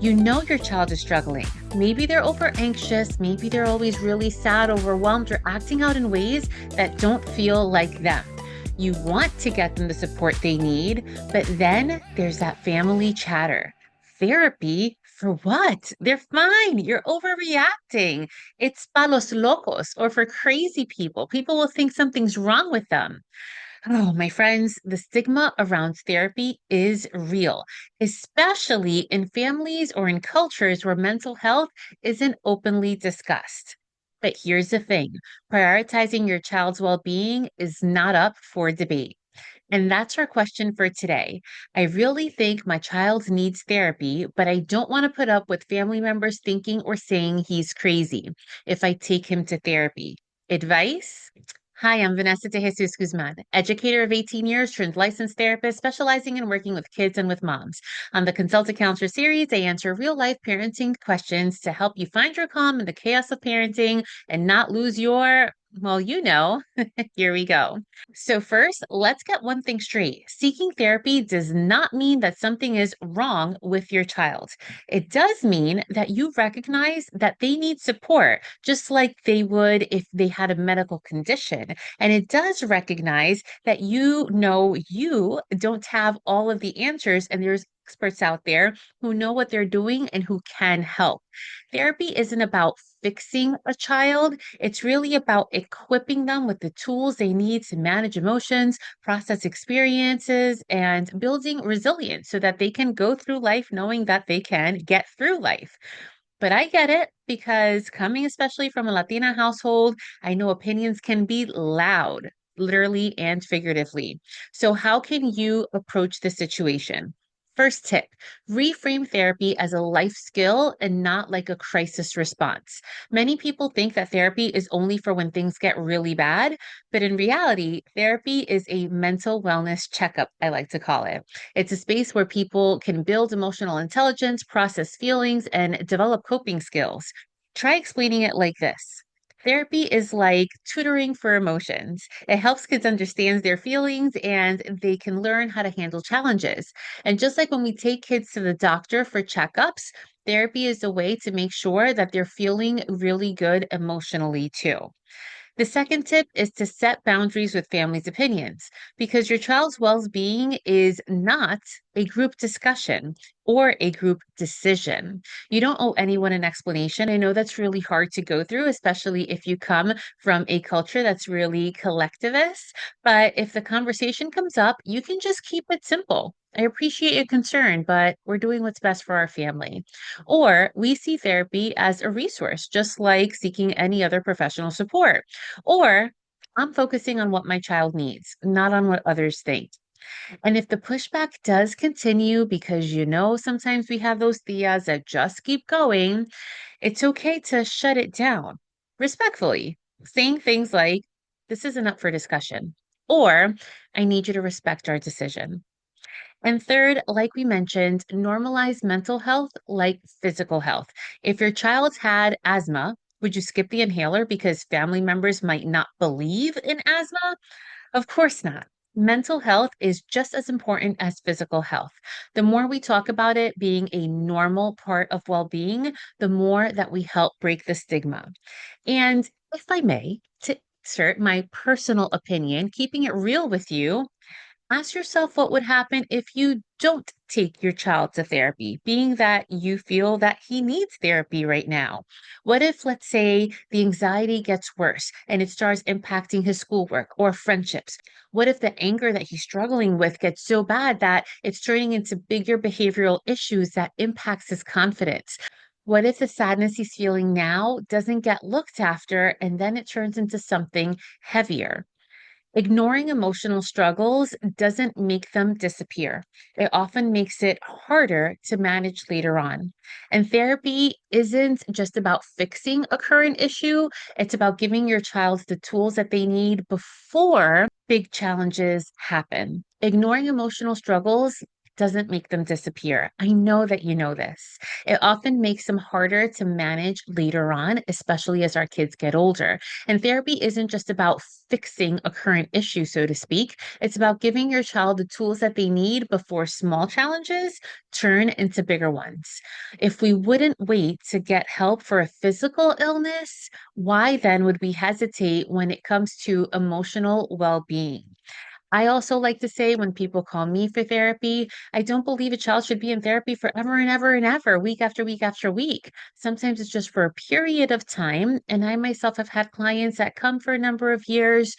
You know your child is struggling. Maybe they're over anxious, maybe they're always really sad, overwhelmed, or acting out in ways that don't feel like them. You want to get them the support they need, but then there's that family chatter. Therapy for what? They're fine. You're overreacting. It's pa los locos or for crazy people. People will think something's wrong with them. Oh, my friends, the stigma around therapy is real, especially in families or in cultures where mental health isn't openly discussed. But here's the thing, prioritizing your child's well being is not up for debate. And that's our question for today. I really think my child needs therapy, but I don't want to put up with family members thinking or saying he's crazy if I take him to therapy. Advice? Hi, I'm Vanessa De Jesus Guzman, educator of 18 years, turned licensed therapist specializing in working with kids and with moms. On the Consultant Counselor series, I answer real life parenting questions to help you find your calm in the chaos of parenting and not lose your, well, here we go. So, first, let's get one thing straight. Seeking therapy does not mean that something is wrong with your child. It does mean that you recognize that they need support, just like they would if they had a medical condition. And it does recognize that you don't have all of the answers, and there's experts out there who know what they're doing and who can help. Therapy isn't about fixing a child, it's really about equipping them with the tools they need to manage emotions, process experiences, and building resilience so that they can go through life knowing that they can get through life. But I get it because coming especially from a Latina household, I know opinions can be loud, literally and figuratively. So, how can you approach the situation? First tip, reframe therapy as a life skill and not like a crisis response. Many people think that therapy is only for when things get really bad, but in reality, therapy is a mental wellness checkup, I like to call it. It's a space where people can build emotional intelligence, process feelings, and develop coping skills. Try explaining it like this. Therapy is like tutoring for emotions. It helps kids understand their feelings and they can learn how to handle challenges. And just like when we take kids to the doctor for checkups, therapy is a way to make sure that they're feeling really good emotionally too. The second tip is to set boundaries with families' opinions because your child's well being is not a group discussion or a group decision. You don't owe anyone an explanation. I know that's really hard to go through, especially if you come from a culture that's really collectivist. But if the conversation comes up, you can just keep it simple. I appreciate your concern, but we're doing what's best for our family. Or we see therapy as a resource, just like seeking any other professional support. Or I'm focusing on what my child needs, not on what others think. And if the pushback does continue, because sometimes we have those tias that just keep going, it's okay to shut it down respectfully, saying things like, this isn't up for discussion, or I need you to respect our decision. And third, like we mentioned, normalize mental health like physical health. If your child's had asthma, would you skip the inhaler because family members might not believe in asthma? Of course not. Mental health is just as important as physical health. The more we talk about it being a normal part of well being, the more that we help break the stigma. And if I may, to insert my personal opinion, keeping it real with you, ask yourself what would happen if you don't take your child to therapy, being that you feel that he needs therapy right now. What if, let's say, the anxiety gets worse and it starts impacting his schoolwork or friendships? What if the anger that he's struggling with gets so bad that it's turning into bigger behavioral issues that impacts his confidence? What if the sadness he's feeling now doesn't get looked after and then it turns into something heavier? Ignoring emotional struggles doesn't make them disappear. It often makes it harder to manage later on. And therapy isn't just about fixing a current issue, it's about giving your child the tools that they need before big challenges happen. Ignoring emotional struggles doesn't make them disappear. I know that you know this. It often makes them harder to manage later on, especially as our kids get older. And therapy isn't just about fixing a current issue, so to speak. It's about giving your child the tools that they need before small challenges turn into bigger ones. If we wouldn't wait to get help for a physical illness, why then would we hesitate when it comes to emotional well being? I also like to say when people call me for therapy, I don't believe a child should be in therapy forever and ever and ever, week after week after week. Sometimes it's just for a period of time. And I myself have had clients that come for a number of years,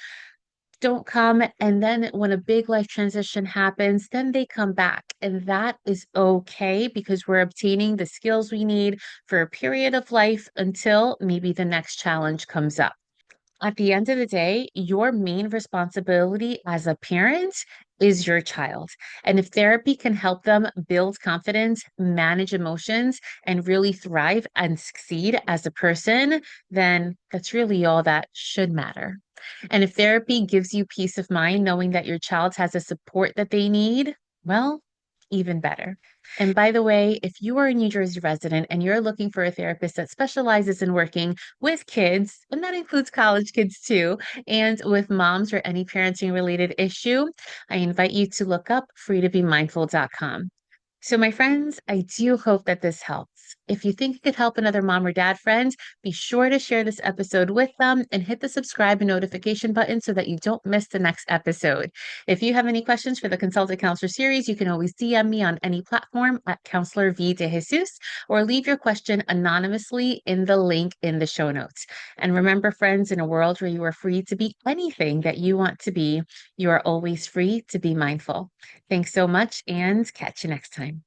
don't come, and then when a big life transition happens, then they come back. And that is okay because we're obtaining the skills we need for a period of life until maybe the next challenge comes up. At the end of the day, your main responsibility as a parent is your child. And if therapy can help them build confidence, manage emotions, and really thrive and succeed as a person, then that's really all that should matter. And if therapy gives you peace of mind knowing that your child has the support that they need, well, even better. And by the way, if you are a New Jersey resident and you're looking for a therapist that specializes in working with kids, and that includes college kids too, and with moms or any parenting related issue, I invite you to look up freetobemindful.com. So, my friends, I do hope that this helps. If you think it could help another mom or dad friend, be sure to share this episode with them and hit the subscribe and notification button so that you don't miss the next episode. If you have any questions for the Consulted Counselor series, you can always DM me on any platform at Counselor V De Jesus or leave your question anonymously in the link in the show notes. And remember, friends, in a world where you are free to be anything that you want to be, you are always free to be mindful. Thanks so much and catch you next time.